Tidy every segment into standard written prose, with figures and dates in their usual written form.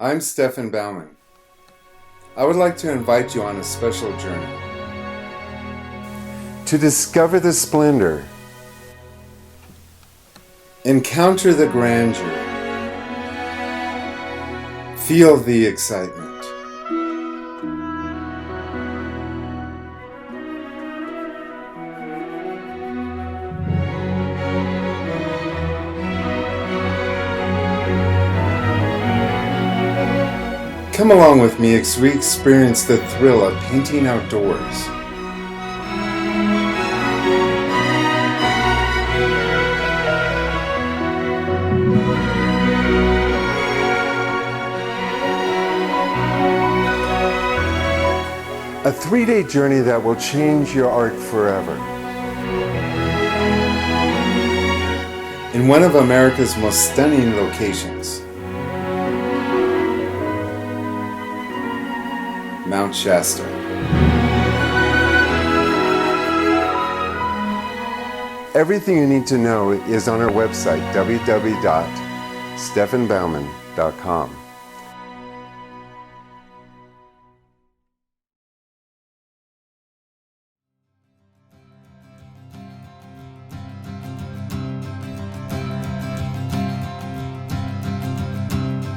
I'm Stefan Baumann. I would like to invite you on a special journey to discover the splendor, encounter the grandeur, feel the excitement. Come along with me as we experience the thrill of painting outdoors. A 3-day journey that will change your art forever. In one of America's most stunning locations, Mount Shasta. Everything you need to know is on our website, www.stefanbaumann.com.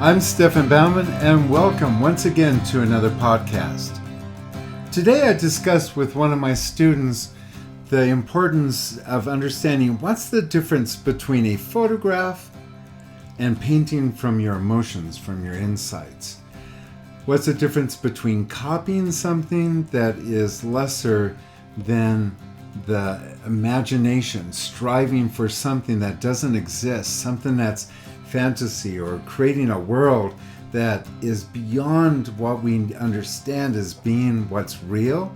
I'm Stefan Baumann, and welcome once again to another podcast. Today I discussed with one of my students the importance of understanding what's the difference between a photograph and painting from your emotions, from your insights. What's the difference between copying something that is lesser than the imagination, striving for something that doesn't exist, something that's fantasy, or creating a world that is beyond what we understand as being what's real,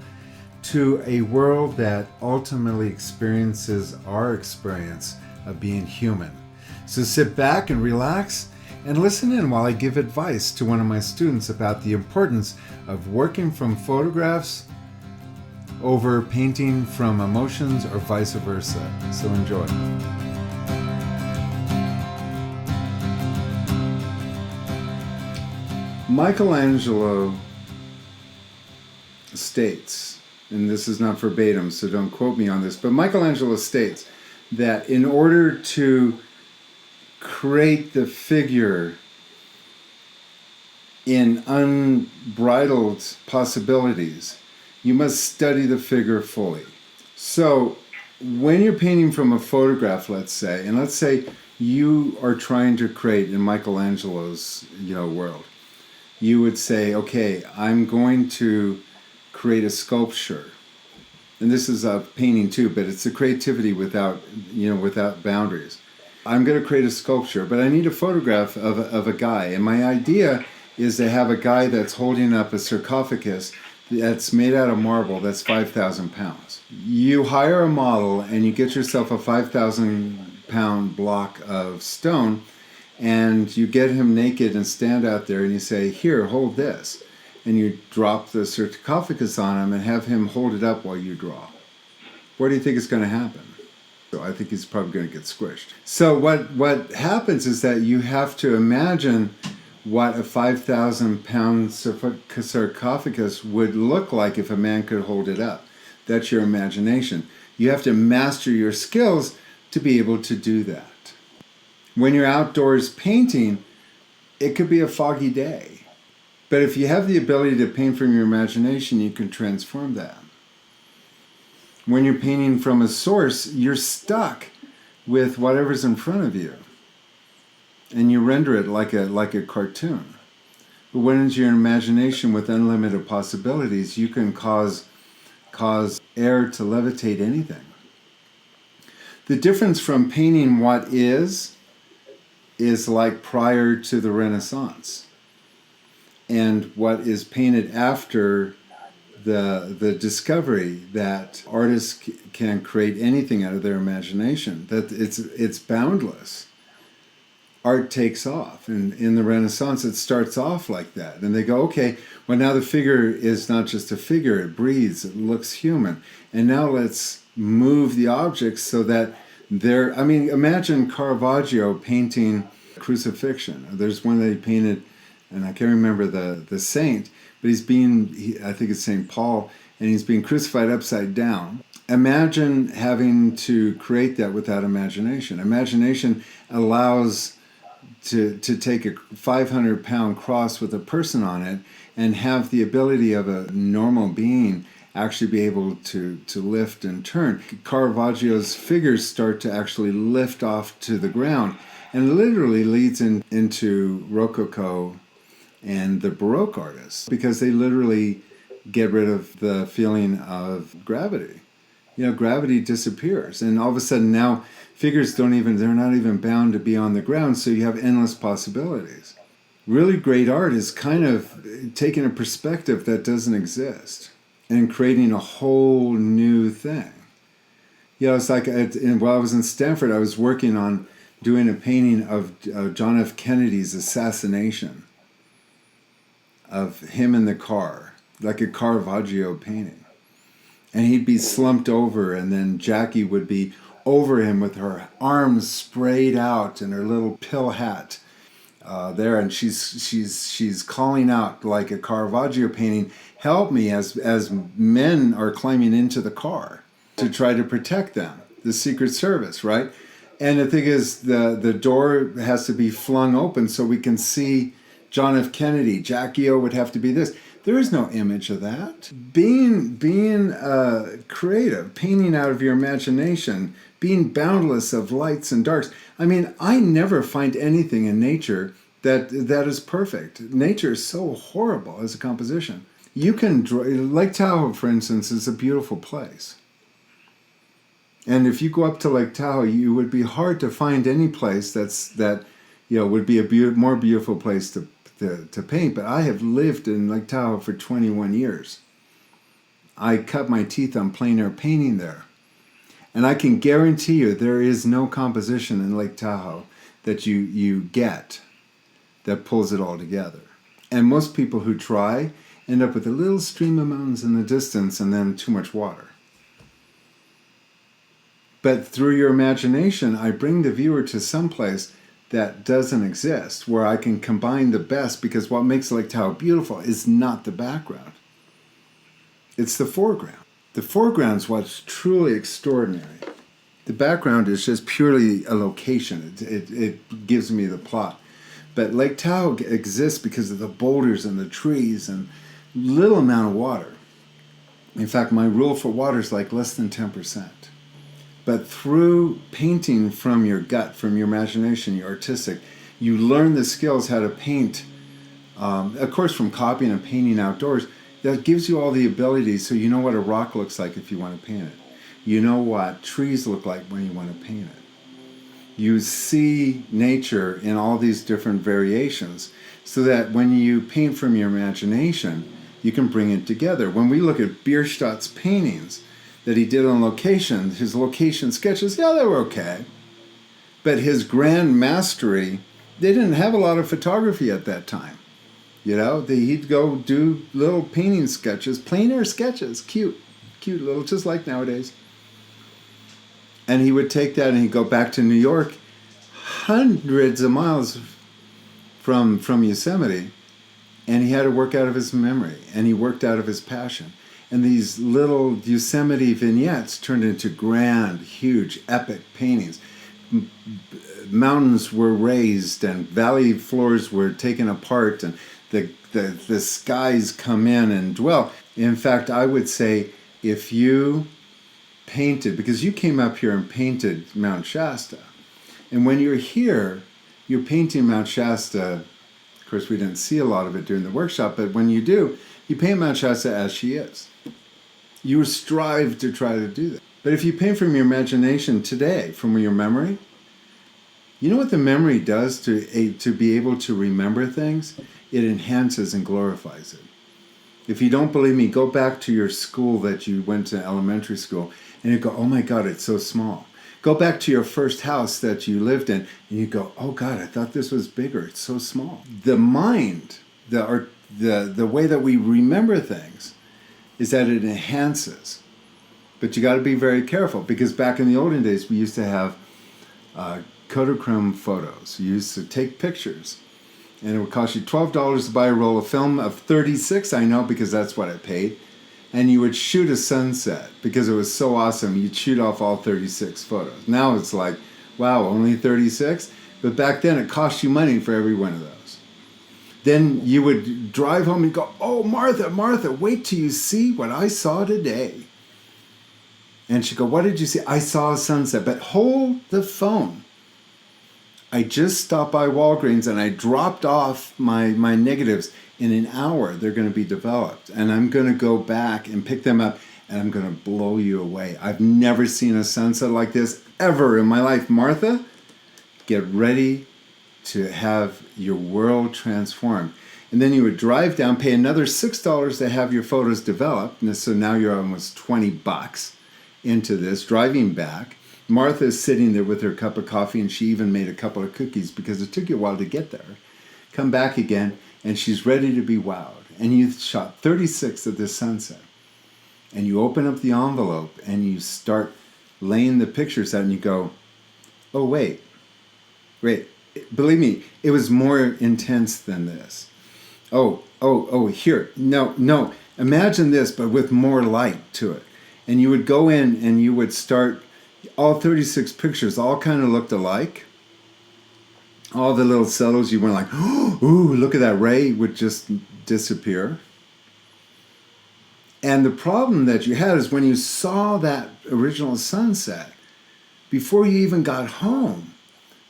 to a world that ultimately experiences our experience of being human. So sit back and relax and listen in while I give advice to one of my students about the importance of working from photographs over painting from emotions, or vice versa. So enjoy. Michelangelo states, and this is not verbatim, so don't quote me on this, but Michelangelo states that in order to create the figure in unbridled possibilities, you must study the figure fully. So when you're painting from a photograph, let's say, and let's say you are trying to create in Michelangelo's world, you would say, okay, I'm going to create a sculpture. And this is a painting too, but it's a creativity without boundaries. I'm going to create a sculpture, but I need a photograph of a guy. And my idea is to have a guy that's holding up a sarcophagus that's made out of marble that's 5,000 pounds. You hire a model and you get yourself a 5,000 pound block of stone, and you get him naked and stand out there and you say, here, hold this. And you drop the sarcophagus on him and have him hold it up while you draw. What do you think is going to happen? So I think he's probably going to get squished. So what happens is that you have to imagine what a 5,000 pound sarcophagus would look like if a man could hold it up. That's your imagination. You have to master your skills to be able to do that. When you're outdoors painting, it could be a foggy day. But if you have the ability to paint from your imagination, you can transform that. When you're painting from a source, you're stuck with whatever's in front of you. And you render it like a cartoon. But when it's your imagination with unlimited possibilities, you can cause air to levitate anything. The difference from painting what is like prior to the Renaissance, and what is painted after the discovery that artists can create anything out of their imagination, that it's boundless. Art takes off, and in the Renaissance it starts off like that, and they go, okay, well, now the figure is not just a figure, it breathes, it looks human, and now let's move the objects so that imagine Caravaggio painting crucifixion. There's one that he painted and I can't remember the saint, but I think it's St. Paul, and he's being crucified upside down. Imagine having to create that without imagination. Imagination allows to take a 500-pound cross with a person on it and have the ability of a normal being actually be able to lift and turn. Caravaggio's figures start to actually lift off to the ground, and literally leads into Rococo and the Baroque artists, because they literally get rid of the feeling of gravity. Gravity disappears, and all of a sudden now figures they're not even bound to be on the ground, so you have endless possibilities. Really great art is kind of taking a perspective that doesn't exist and creating a whole new thing. It's like while I was in Stanford, I was working on doing a painting of John F. Kennedy's assassination, of him in the car, like a Caravaggio painting. And he'd be slumped over, and then Jackie would be over him with her arms sprayed out and her little pill hat there, and she's calling out like a Caravaggio painting, "Help me!" as men are climbing into the car to try to protect them, the Secret Service, right? And the thing is, the door has to be flung open so we can see John F. Kennedy. Jackie O would have to be this. There is no image of that. Being creative, painting out of your imagination, being boundless of lights and darks. I mean, I never find anything in nature that is perfect. Nature is so horrible as a composition. You can draw, Lake Tahoe, for instance, is a beautiful place. And if you go up to Lake Tahoe, you would be hard to find any place that would be a more beautiful place to paint. But I have lived in Lake Tahoe for 21 years. I cut my teeth on plein air painting there. And I can guarantee you there is no composition in Lake Tahoe that you get that pulls it all together. And most people who try end up with a little stream of mountains in the distance and then too much water. But through your imagination, I bring the viewer to some place that doesn't exist, where I can combine the best, because what makes Lake Tahoe beautiful is not the background. It's the foreground. The foreground is what's truly extraordinary. The background is just purely a location. It gives me the plot. But Lake Tahoe exists because of the boulders and the trees and little amount of water. In fact, my rule for water is like less than 10%. But through painting from your gut, from your imagination, your artistic, you learn the skills how to paint, of course from copying and painting outdoors. That gives you all the abilities, so you know what a rock looks like if you want to paint it. You know what trees look like when you want to paint it. You see nature in all these different variations, so that when you paint from your imagination, you can bring it together. When we look at Bierstadt's paintings that he did on location, his location sketches, yeah, they were okay. But his grand mastery, they didn't have a lot of photography at that time. He'd go do little painting sketches, plein air sketches, cute little, just like nowadays. And he would take that and he'd go back to New York, hundreds of miles from Yosemite, and he had to work out of his memory, and he worked out of his passion. And these little Yosemite vignettes turned into grand, huge, epic paintings. Mountains were raised and valley floors were taken apart, and the skies come in and dwell. In fact, I would say if you painted, because you came up here and painted Mount Shasta, and when you're here, you're painting Mount Shasta. Of course, we didn't see a lot of it during the workshop, but when you do, you paint Mount Shasta as she is. You strive to try to do that. But if you paint from your imagination today, from your memory, you know what the memory does to be able to remember things? It enhances and glorifies it. If you don't believe me, go back to your school that you went to, elementary school, and you go, oh my God, it's so small. Go back to your first house that you lived in, and you go, oh God, I thought this was bigger. It's so small. The mind, the way that we remember things is that it enhances. But you got to be very careful, because back in the olden days, we used to have Kodachrome photos. We used to take pictures, And it would cost you $12 to buy a roll of film of 36, I know because that's what I paid. And you would shoot a sunset because it was so awesome. You'd shoot off all 36 photos. Now it's like, wow, only 36? But back then it cost you money for every one of those. Then you would drive home and go, oh, Martha, Martha, wait till you see what I saw today. And she'd go, what did you see? I saw a sunset. But hold the phone. I just stopped by Walgreens and I dropped off my negatives. In an hour, they're going to be developed. And I'm going to go back and pick them up and I'm going to blow you away. I've never seen a sunset like this ever in my life. Martha, get ready to have your world transformed. And then you would drive down, pay another $6 to have your photos developed. And so now you're almost $20 into this, driving back. Martha is sitting there with her cup of coffee, and she even made a couple of cookies because it took you a while to get there. Come back again, and she's ready to be wowed. And you shot 36 of this sunset. And you open up the envelope, and you start laying the pictures out, and you go, oh, wait. Believe me, it was more intense than this. Oh, here. No. Imagine this, but with more light to it. And you would go in, and you would start, all 36 pictures all kind of looked alike. All the little subtles you went like, ooh, look at that ray, would just disappear. And the problem that you had is when you saw that original sunset, before you even got home,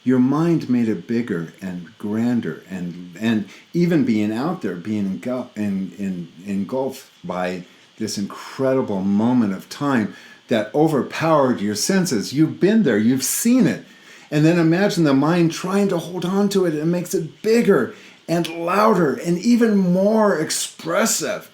your mind made it bigger and grander, and even being out there, being engulfed by this incredible moment of time that overpowered your senses. You've been there, you've seen it. And then imagine the mind trying to hold on to it. It makes it bigger and louder and even more expressive.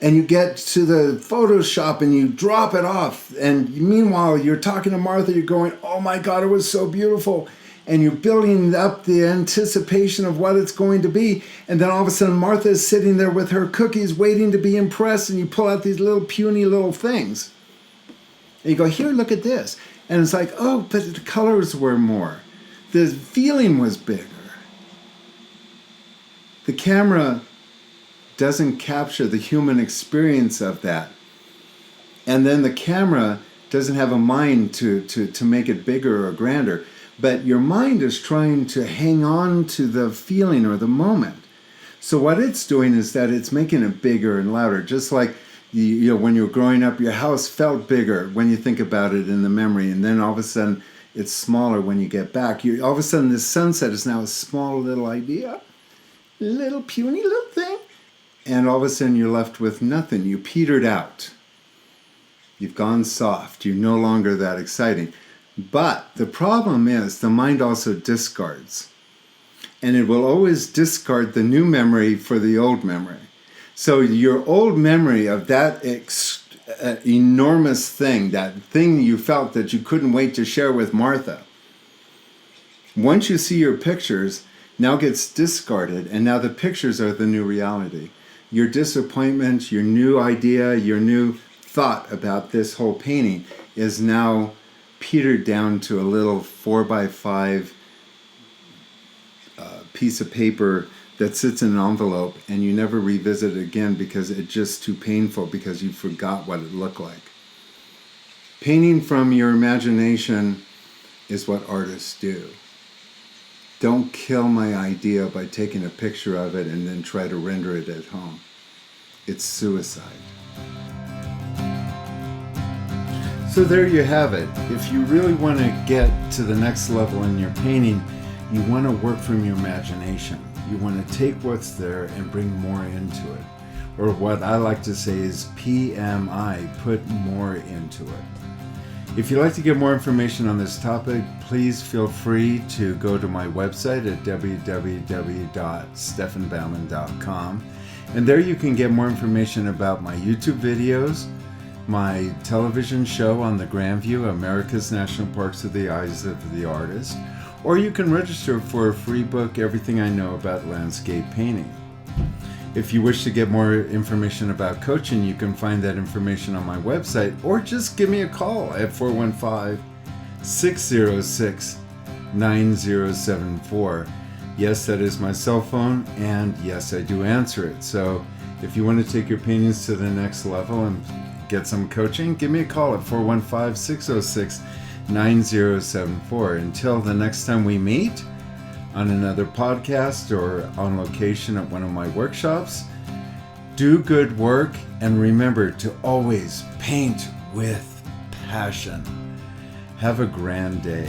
And you get to the Photoshop and you drop it off. And meanwhile, you're talking to Martha, you're going, oh my God, it was so beautiful. And you're building up the anticipation of what it's going to be. And then all of a sudden, Martha is sitting there with her cookies waiting to be impressed. And you pull out these little puny little things. And you go, here, look at this. And it's like, oh, but the colors were more. The feeling was bigger. The camera doesn't capture the human experience of that. And then the camera doesn't have a mind to make it bigger or grander. But your mind is trying to hang on to the feeling or the moment. So what it's doing is that it's making it bigger and louder, just like when you were growing up, your house felt bigger when you think about it in the memory, and then all of a sudden it's smaller when you get back. All of a sudden this sunset is now a small little idea, little puny little thing, and all of a sudden you're left with nothing. You petered out. You've gone soft. You're no longer that exciting. But the problem is the mind also discards, and it will always discard the new memory for the old memory. So your old memory of that enormous thing, that thing you felt that you couldn't wait to share with Martha, once you see your pictures, now gets discarded, and now the pictures are the new reality. Your disappointment, your new idea, your new thought about this whole painting is now petered down to a little 4x5 piece of paper that sits in an envelope, and you never revisit it again because it's just too painful because you forgot what it looked like. Painting from your imagination is what artists do. Don't kill my idea by taking a picture of it and then try to render it at home. It's suicide. So there you have it. If you really want to get to the next level in your painting, you want to work from your imagination. You want to take what's there and bring more into it. Or what I like to say is PMI, put more into it. If you'd like to get more information on this topic, please feel free to go to my website at www.stefanbaumann.com. And there you can get more information about my YouTube videos, my television show on the Grandview, America's National Parks Through the Eyes of the Artist, or you can register for a free book, Everything I Know About Landscape Painting. If you wish to get more information about coaching, you can find that information on my website, or just give me a call at 415-606-9074. Yes, that is my cell phone, and yes, I do answer it. So if you want to take your paintings to the next level and get some coaching, give me a call at 415-606-9074. Until the next time we meet on another podcast or on location at one of my workshops, do good work and remember to always paint with passion. Have a grand day.